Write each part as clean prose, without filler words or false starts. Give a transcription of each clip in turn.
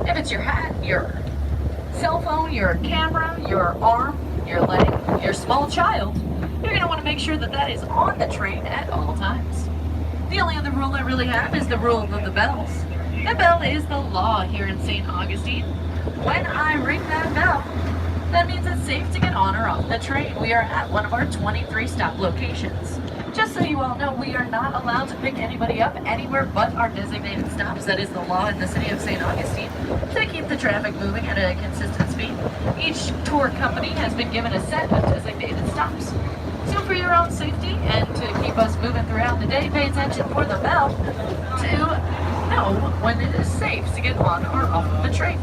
If it's your hat, your cell phone, your camera, your arm, your leg, your small child, you're going to want to make sure that that is on the train at all times. The only other rule I really have is the rule of the bells. The bell is the law here in St. Augustine. When I ring that bell, that means it's safe to get on or off the train. We are at one of our 23 stop locations. Just so you all know, we are not allowed to pick anybody up anywhere but our designated stops. That is the law in the city of St. Augustine to keep the traffic moving at a consistent speed. Each tour company has been given a set of designated stops. So for your own safety and to keep us moving throughout the day, pay attention for the bell to know when it is safe to get on or off the train.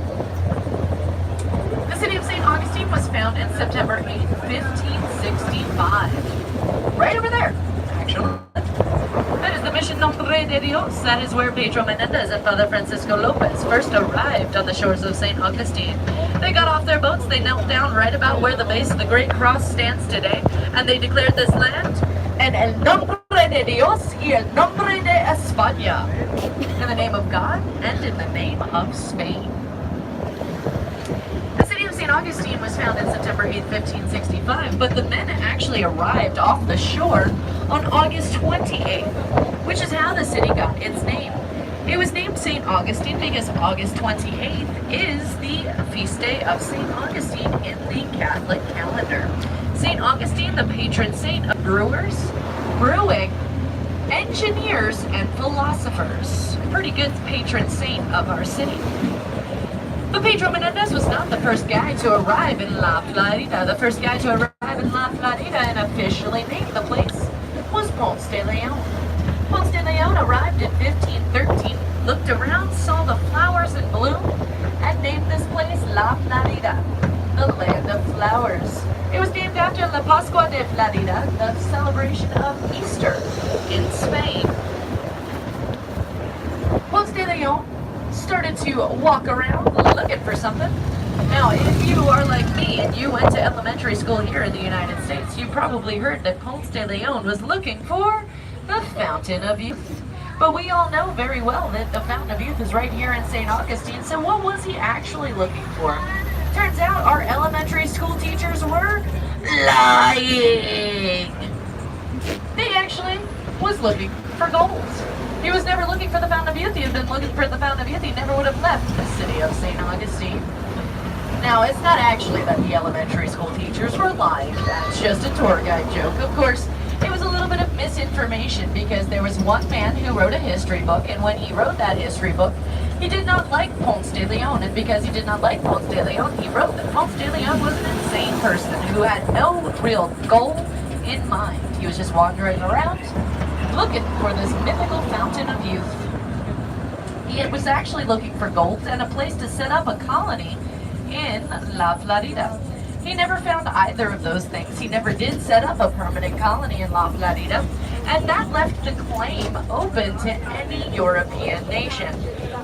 The city of St. Augustine was founded September 8th, 1565. Right over there, actually. That is the Mission Nombre de Dios. That is where Pedro Menendez and Father Francisco Lopez first arrived on the shores of St. Augustine. They got off their boats, they knelt down right about where the base of the Great Cross stands today, and they declared this land en el nombre de Dios y el nombre de España. In the name of God and in the name of Spain. The city of St. Augustine was founded September 8, 1565, but the men actually arrived off the shore on August 28th, which is how the city got its name. It was named St. Augustine because August 28th is the feast day of St. Augustine in the Catholic calendar. St. Augustine, the patron saint of brewers, brewing, engineers, and philosophers. Pretty good patron saint of our city. But Pedro Menendez was not the first guy to arrive in La Florida. The first guy to arrive in La Florida and officially name the place was Ponce de Leon. Ponce de Leon arrived in 1513, looked around, saw the flowers in bloom, and named this place La Florida, the land of flowers. It was named after La Pascua de Florida, the celebration of Easter in Spain. Ponce de Leon started to walk around looking for something. Now, if you are like me and you went to elementary school here in the United States, you probably heard that Ponce de Leon was looking for the Fountain of Youth. But we all know very well that the Fountain of Youth is right here in St. Augustine, so what was he actually looking for? Turns out our elementary school teachers were lying. He actually was looking for gold. He was never looking for the Fountain of Youth. He had been looking for the Fountain of Youth. He never would have left the city of St. Augustine. Now, it's not actually that the elementary school teachers were lying. That's just a tour guide joke. Of course, it was a little bit of misinformation because there was one man who wrote a history book, and when he wrote that history book, he did not like Ponce de Leon, and because he did not like Ponce de Leon, he wrote that Ponce de Leon was an insane person who had no real goal in mind. He was just wandering around looking for this mythical Fountain of Youth. He was actually looking for gold and a place to set up a colony in La Florida. He never found either of those things. He never did set up a permanent colony in La Florida, and that left the claim open to any European nation.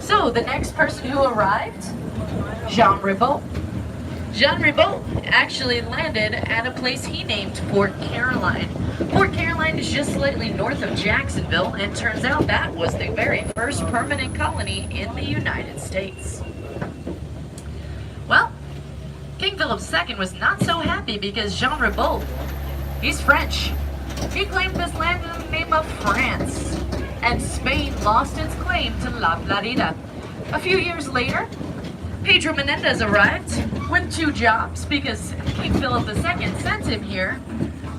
So the next person who arrived, Jean Ribault. Jean Ribault actually landed at a place he named Port Caroline. Port Caroline is just slightly north of Jacksonville, and turns out that was the very first permanent colony in the United States. Well, King Philip II was not so happy because Jean Ribault, he's French. He claimed this land in the name of France, and Spain lost its claim to La Florida. A few years later, Pedro Menendez arrived with 2 jobs because King Philip II sent him here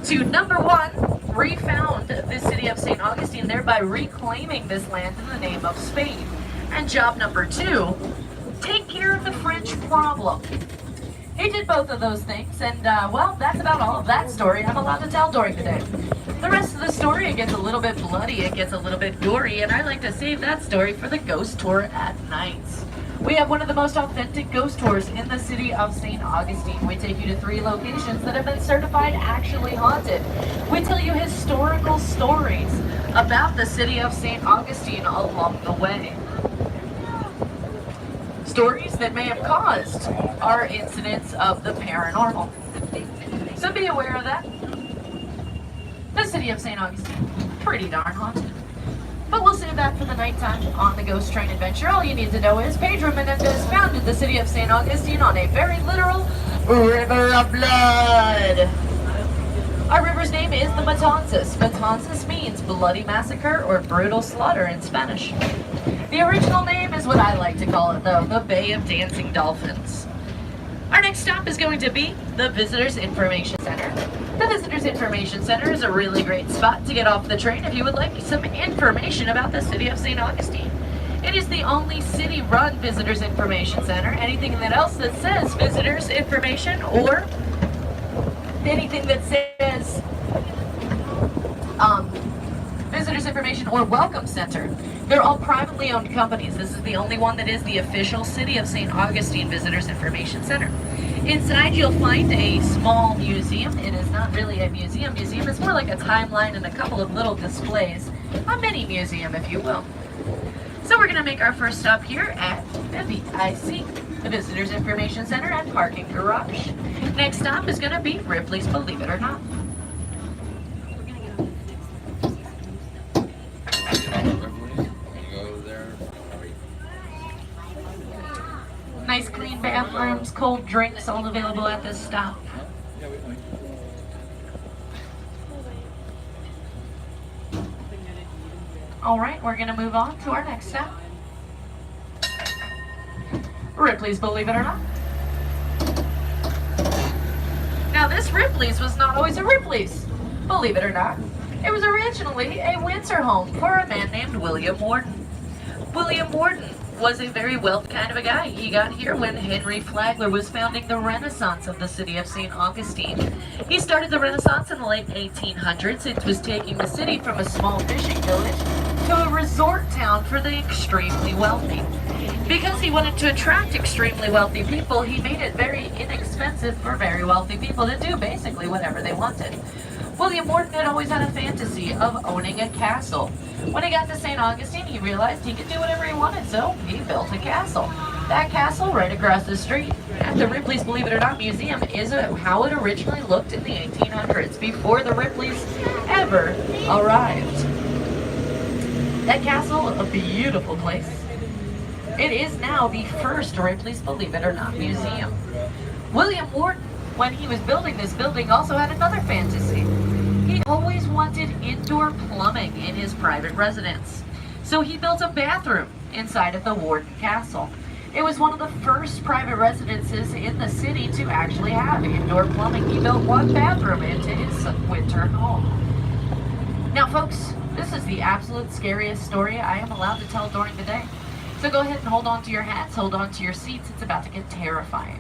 to, number one, refound the city of St. Augustine, thereby reclaiming this land in the name of Spain. And job number 2, take care of the French problem. He did both of those things, and well, that's about all of that story I'm allowed to tell during the day. The rest of the story, it gets a little bit bloody, it gets a little bit gory, and I like to save that story for the ghost tour at night. We have one of the most authentic ghost tours in the city of St. Augustine. We take you to 3 locations that have been certified actually haunted. We tell you historical stories about the city of St. Augustine along the way. Stories that may have caused our incidents of the paranormal. So be aware of that. The city of St. Augustine, pretty darn haunted. But we'll save that for the nighttime on the Ghost Train Adventure. All you need to know is Pedro Menendez founded visit the city of St. Augustine on a very literal river of blood. Our river's name is the Matanzas. Matanzas means bloody massacre or brutal slaughter in Spanish. The original name is what I like to call it though, the Bay of Dancing Dolphins. Our next stop is going to be the Visitors Information Center. The Visitors Information Center is a really great spot to get off the train if you would like some information about the city of St. Augustine. It is the only city-run Visitors Information Center. Anything else that says Visitors Information or anything that says Visitors Information or Welcome Center, they're all privately owned companies. This is the only one that is the official City of St. Augustine Visitors Information Center. Inside you'll find a small museum. It is not really a museum. It's more like a timeline and a couple of little displays. A mini museum, if you will. So we're going to make our first stop here at the VIC, the Visitors Information Center and Parking Garage. Next stop is going to be Ripley's Believe It or Not. Nice clean bathrooms, cold drinks, all available at this stop. All right, we're gonna move on to our next stop. Ripley's Believe It or Not. Now this Ripley's was not always a Ripley's, believe it or not. It was originally a winter home for a man named William Warden. William Warden was a very wealthy kind of a guy. He got here when Henry Flagler was founding the Renaissance of the city of St. Augustine. He started the Renaissance in the late 1800s. It was taking the city from a small fishing village to a resort town for the extremely wealthy. Because he wanted to attract extremely wealthy people, he made it very inexpensive for very wealthy people to do basically whatever they wanted. William Morton had always had a fantasy of owning a castle. When he got to St. Augustine, he realized he could do whatever he wanted, so he built a castle. That castle, right across the street at the Ripley's Believe It or Not Museum, is how it originally looked in the 1800s, before the Ripleys ever arrived. That castle, a beautiful place. It is now the first Ripley's Believe It or Not Museum. William Morton, when he was building this building, also had another fantasy. He always wanted indoor plumbing in his private residence. So he built a bathroom inside of the Warden Castle. It was one of the first private residences in the city to actually have indoor plumbing. He built one bathroom into his winter home. Now folks, this is the absolute scariest story I am allowed to tell during the day. So go ahead and hold on to your hats, hold on to your seats. It's about to get terrifying.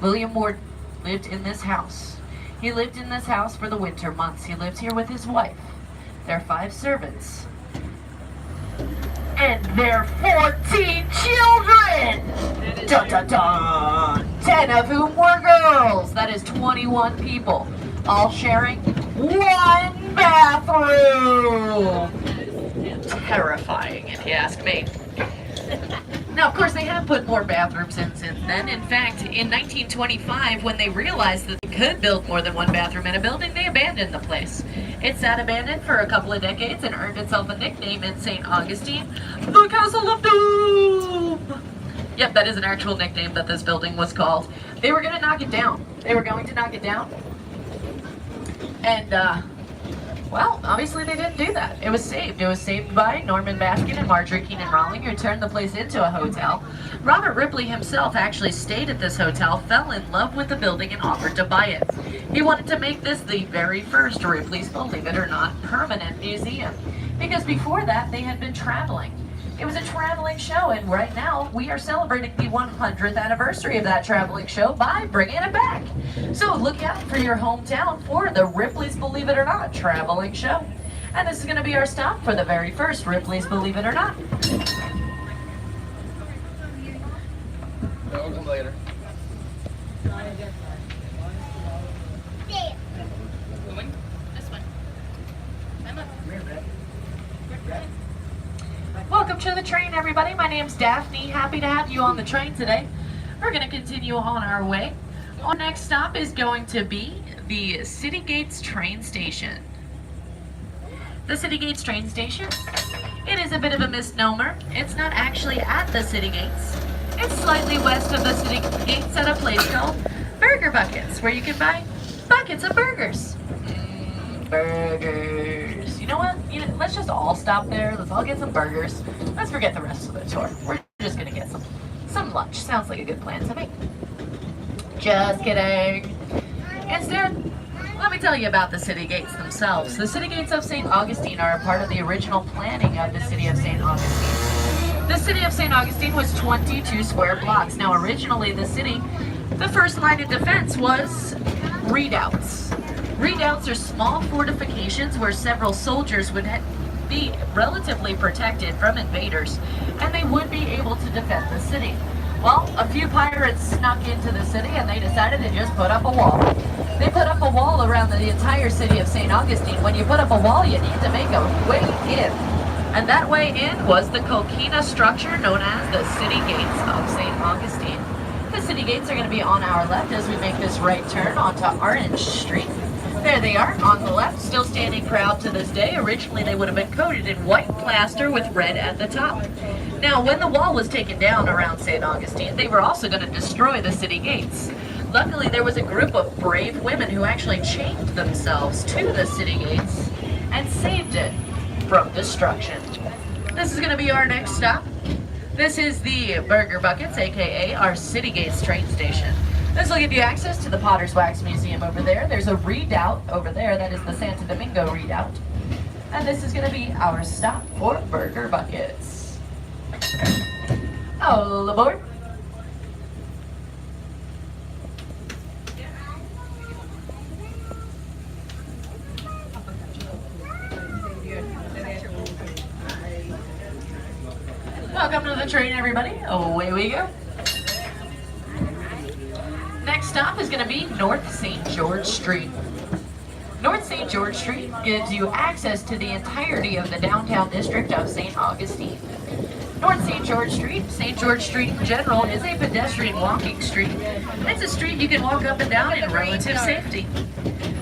William Morton lived in this house. He lived in this house for the winter months. He lived here with his wife, their 5 servants, and their 14 children! Dun, dun, dun. 10 of whom were girls. That is 21 people, all sharing one bathroom. Terrifying, if you ask me. Now, of course, they have put more bathrooms in since then. In fact, in 1925, when they realized that they could build more than one bathroom in a building, they abandoned the place. It sat abandoned for a couple of decades and earned itself a nickname in St. Augustine, the Castle of Doom! Yep, that is an actual nickname that this building was called. They were going to knock it down. And, well, obviously they didn't do that. It was saved. It was saved by Norman Baskin and Marjorie Keenan Rawling, who turned the place into a hotel. Robert Ripley himself actually stayed at this hotel, fell in love with the building, and offered to buy it. He wanted to make this the very first Ripley's Believe It or Not permanent museum. Because before that, they had been traveling. It was a traveling show, and right now we are celebrating the 100th anniversary of that traveling show by bringing it back. So look out for your hometown for the Ripley's Believe It or Not traveling show. And this is going to be our stop for the very first Ripley's Believe It or Not. We'll come later. This one. Welcome to the train, everybody. My name's Daphne. Happy to have you on the train today. We're going to continue on our way. Our next stop is going to be the City Gates train station. The City Gates train station, it is a bit of a misnomer. It's not actually at the City Gates. It's slightly west of the city gates at a place called Burger Buckets, where you can buy buckets of burgers. Burgers. You know what? Let's just all stop there. Let's all get some burgers. Let's forget the rest of the tour. We're just gonna get some lunch. Sounds like a good plan to me. Just kidding. Instead, let me tell you about the city gates themselves. The city gates of St. Augustine are a part of the original planning of the city of St. Augustine. The city of St. Augustine was 22 square blocks. Now, originally, the first line of defense was redoubts. Redoubts are small fortifications where several soldiers would be relatively protected from invaders, and they would be able to defend the city. Well, a few pirates snuck into the city and they decided to just put up a wall. They put up a wall around the entire city of St. Augustine. When you put up a wall, you need to make a way in. And that way in was the coquina structure known as the city gates of St. Augustine. The city gates are going to be on our left as we make this right turn onto Orange Street. There they are on the left, still standing proud to this day. Originally they would have been coated in white plaster with red at the top. Now when the wall was taken down around St. Augustine, they were also going to destroy the city gates. Luckily there was a group of brave women who actually chained themselves to the city gates and saved it from destruction. This is going to be our next stop. This is the Burger Buckets, aka our City Gates train station. This will give you access to the Potter's Wax Museum over there. There's a redoubt over there, that is the Santo Domingo redoubt. And this is going to be our stop for Burger Buckets. All aboard. Welcome to the train, everybody. Away we go. Next stop is going to be North St. George Street. North St. George Street gives you access to the entirety of the downtown district of St. Augustine. North St. George Street in general, is a pedestrian walking street. It's a street you can walk up and down in relative safety.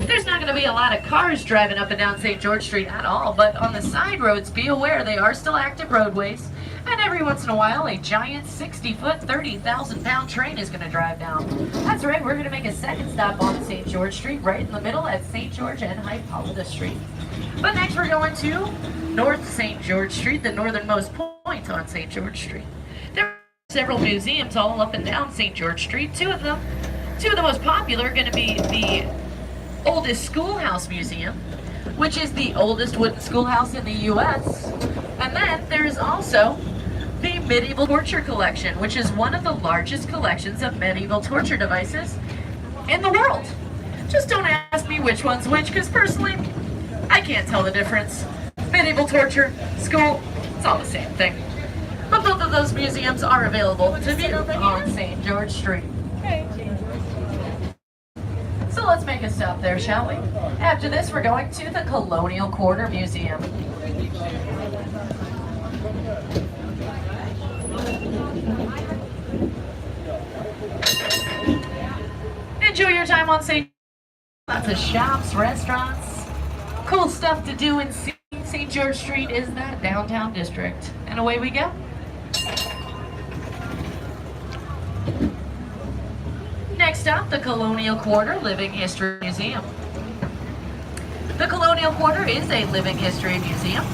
There's not going to be a lot of cars driving up and down St. George Street at all, but on the side roads, be aware they are still active roadways. And every once in a while, a giant 60-foot, 30,000-pound train is going to drive down. That's right, we're going to make a second stop on St. George Street, right in the middle at St. George and Hippolyta Street. But next we're going to North St. George Street, the northernmost point on St. George Street. There are several museums all up and down St. George Street. Two of the most popular are going to be the oldest schoolhouse museum, which is the oldest wooden schoolhouse in the U.S. And then there's also the medieval torture collection, which is one of the largest collections of medieval torture devices in the world. Just don't ask me which one's which, because personally, I can't tell the difference. Medieval torture, school, it's all the same thing. But both of those museums are available to view on St. George Street. So let's make a stop there, shall we? After this, we're going to the Colonial Quarter Museum. Enjoy your time on St. Lots of shops, restaurants, cool stuff to do in St. George Street is that downtown district. And away we go. Next up, the Colonial Quarter Living History Museum. The Colonial Quarter is a living history museum.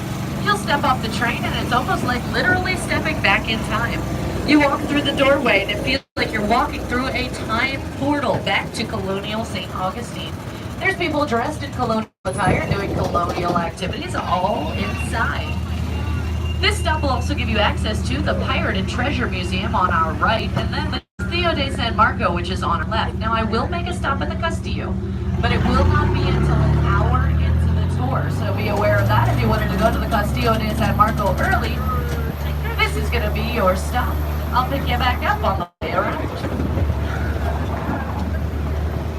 You'll step off the train and it's almost like literally stepping back in time. You walk through the doorway and it feels like you're walking through a time portal back to colonial St. Augustine. There's people dressed in colonial attire doing colonial activities all inside. This stop will also give you access to the Pirate and Treasure Museum on our right, and then the Castillo de San Marco, which is on our left. Now I will make a stop at the Castillo, but it will not be until an hour into the tour, so be aware of that. If you wanted to go to the Castillo de San Marco early, this is going to be your stop. I'll pick you back up on the way around.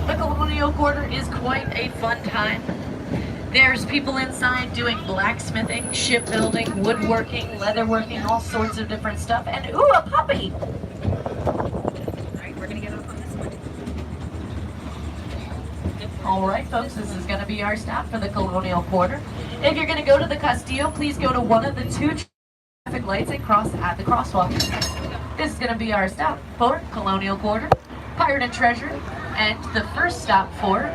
The Colonial Quarter is quite a fun time. There's people inside doing blacksmithing, shipbuilding, woodworking, leatherworking, all sorts of different stuff. And ooh, a puppy! Alright, we're gonna get off on this one. Alright folks, this is gonna be our stop for the Colonial Quarter. If you're gonna go to the Castillo, please go to one of the two traffic lights and cross at the crosswalk. This is going to be our stop for Colonial Quarter, Pirate and Treasure, and the first stop for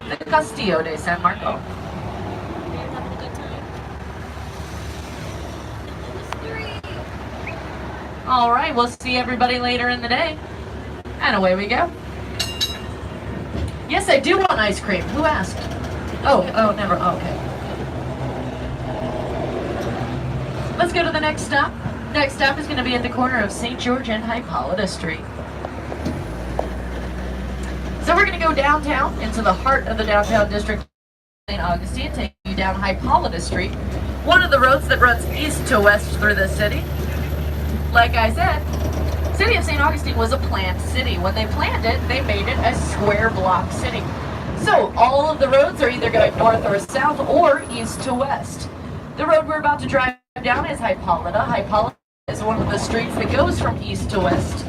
the Castillo de San Marco. All right, we'll see everybody later in the day. And away we go. Yes, I do want ice cream. Who asked? Oh, never. Oh, okay. Let's go to the next stop. Next stop is going to be at the corner of St. George and Hippolyta Street. So we're going to go downtown into the heart of the downtown district of St. Augustine, taking you down Hippolyta Street, one of the roads that runs east to west through the city. Like I said, City of St. Augustine was a planned city. When they planned it, they made it a square block city. So all of the roads are either going north or south or east to west. The road we're about to drive down is Hippolyta. Hippolyta is one of the streets that goes from east to west.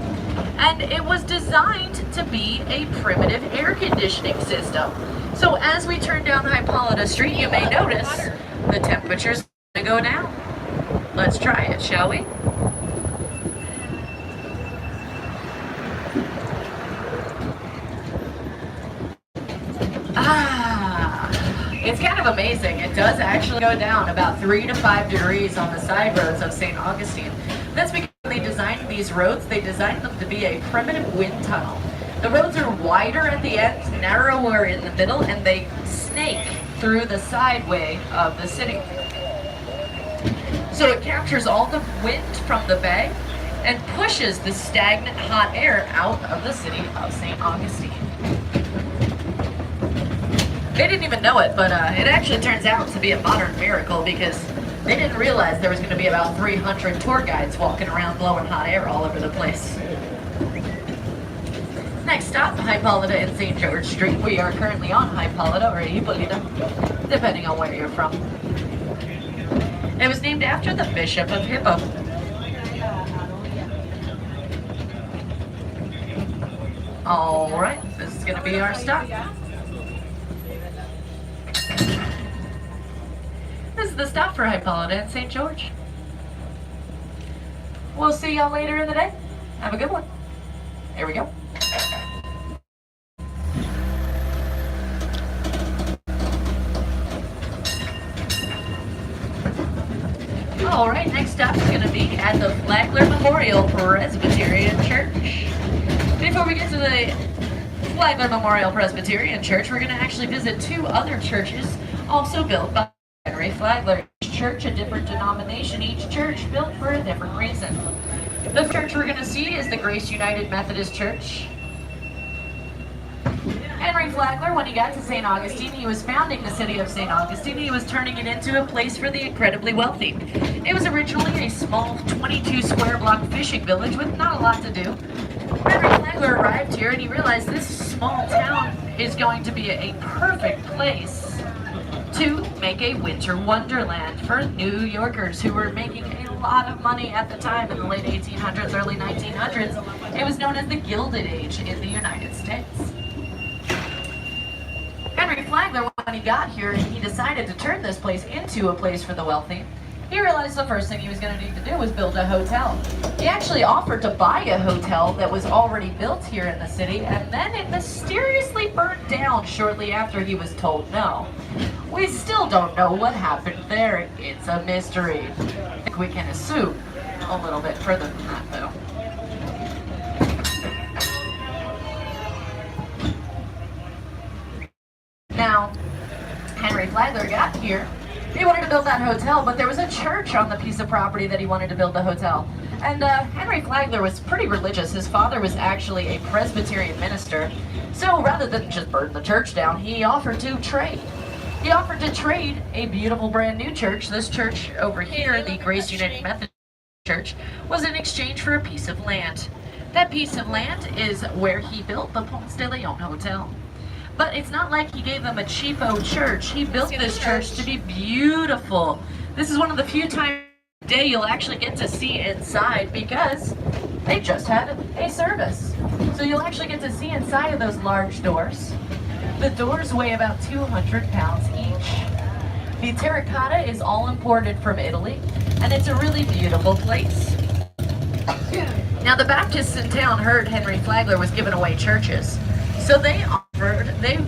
And it was designed to be a primitive air conditioning system. So as we turn down Hippolyta Street, you may notice the temperature's going to go down. Let's try it, shall we? It's kind of amazing. It does actually go down about 3 to 5 degrees on the side roads of St. Augustine. That's because when they designed these roads, they designed them to be a primitive wind tunnel. The roads are wider at the end, narrower in the middle, and they snake through the sideway of the city. So it captures all the wind from the bay and pushes the stagnant hot air out of the city of St. Augustine. They didn't even know it, but it actually turns out to be a modern miracle because they didn't realize there was going to be about 300 tour guides walking around blowing hot air all over the place. Next stop, Hippolyta and St. George Street. We are currently on Hippolyta or Hippolyta, depending on where you're from. It was named after the Bishop of Hippo. All right, this is going to be our stop. This is the stop for Hippolyta and St. George. We'll see y'all later in the day. Have a good one. Here we go. All right, next stop is going to be at the Flagler Memorial Presbyterian Church. Before we get to the Flagler Memorial Presbyterian Church, we're going to actually visit 2 other churches also built by Henry Flagler. Each church, a different denomination, each church built for a different reason. The church we're going to see is the Grace United Methodist Church. Henry Flagler, when he got to St. Augustine, he was founding the city of St. Augustine. He was turning it into a place for the incredibly wealthy. It was originally a small 22 square block fishing village with not a lot to do. Henry Flagler arrived here and he realized this small town is going to be a perfect place to make a winter wonderland for New Yorkers who were making a lot of money at the time in the late 1800s, early 1900s. It was known as the Gilded Age in the United States. Henry Flagler, when he got here and he decided to turn this place into a place for the wealthy, he realized the first thing he was going to need to do was build a hotel. He actually offered to buy a hotel that was already built here in the city, and then it mysteriously burned down shortly after he was told no. We still don't know what happened there. It's a mystery. I think we can assume a little bit further than that, though. Now, Henry Flagler got here. He wanted to build that hotel, but there was a church on the piece of property that he wanted to build the hotel. And Henry Flagler was pretty religious. His father was actually a Presbyterian minister. So rather than just burn the church down, he offered to trade. He offered to trade a beautiful brand new church. This church over here, the Grace United Methodist Church, was in exchange for a piece of land. That piece of land is where he built the Ponce de Leon Hotel. But it's not like he gave them a cheapo church. He built this church to be beautiful. This is one of the few times a day you'll actually get to see inside because they just had a service. So you'll actually get to see inside of those large doors. The doors weigh about 200 pounds each. The terracotta is all imported from Italy, and it's a really beautiful place. Now the Baptists in town heard Henry Flagler was giving away churches. So they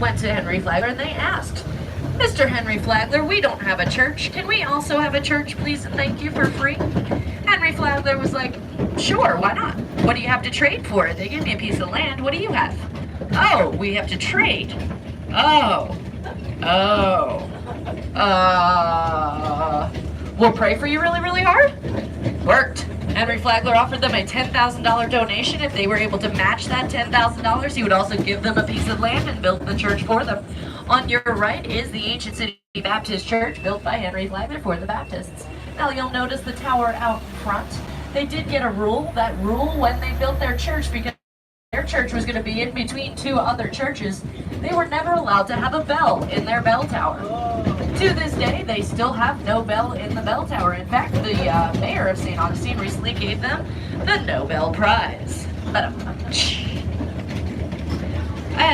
went to Henry Flagler and they asked, Mr. Henry Flagler, we don't have a church. Can we also have a church, please, and thank you, for free? Henry Flagler was like, sure, why not? What do you have to trade for it? They give me a piece of land. What do you have? Oh, we have to trade. We'll pray for you really, really hard? Worked. Henry Flagler offered them a $10,000 donation. If they were able to match that $10,000, he would also give them a piece of land and build the church for them. On your right is the Ancient City Baptist Church, built by Henry Flagler for the Baptists. Now you'll notice the tower out front. They did get a rule, that rule when they built their church, because their church was going to be in between two other churches, they were never allowed to have a bell in their bell tower. To this day, they still have no bell in the bell tower. In fact, the mayor of St. Augustine recently gave them the Nobel Prize.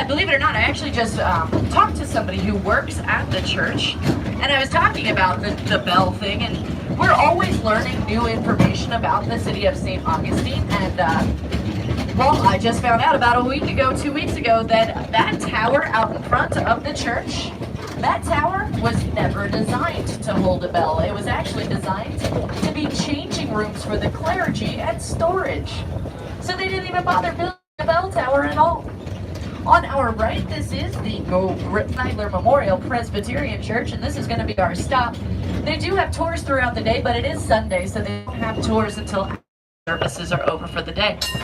Believe it or not, I actually just talked to somebody who works at the church, and I was talking about the bell thing, and we're always learning new information about the city of St. Augustine, and well, I just found out about 2 weeks ago, that that tower out in front of the church, that tower was never designed to hold a bell. It was actually designed to be changing rooms for the clergy and storage. So they didn't even bother building a bell tower at all. On our right, this is the Flagler Memorial Presbyterian Church, and this is going to be our stop. They do have tours throughout the day, but it is Sunday, so they don't have tours until services are over for the day.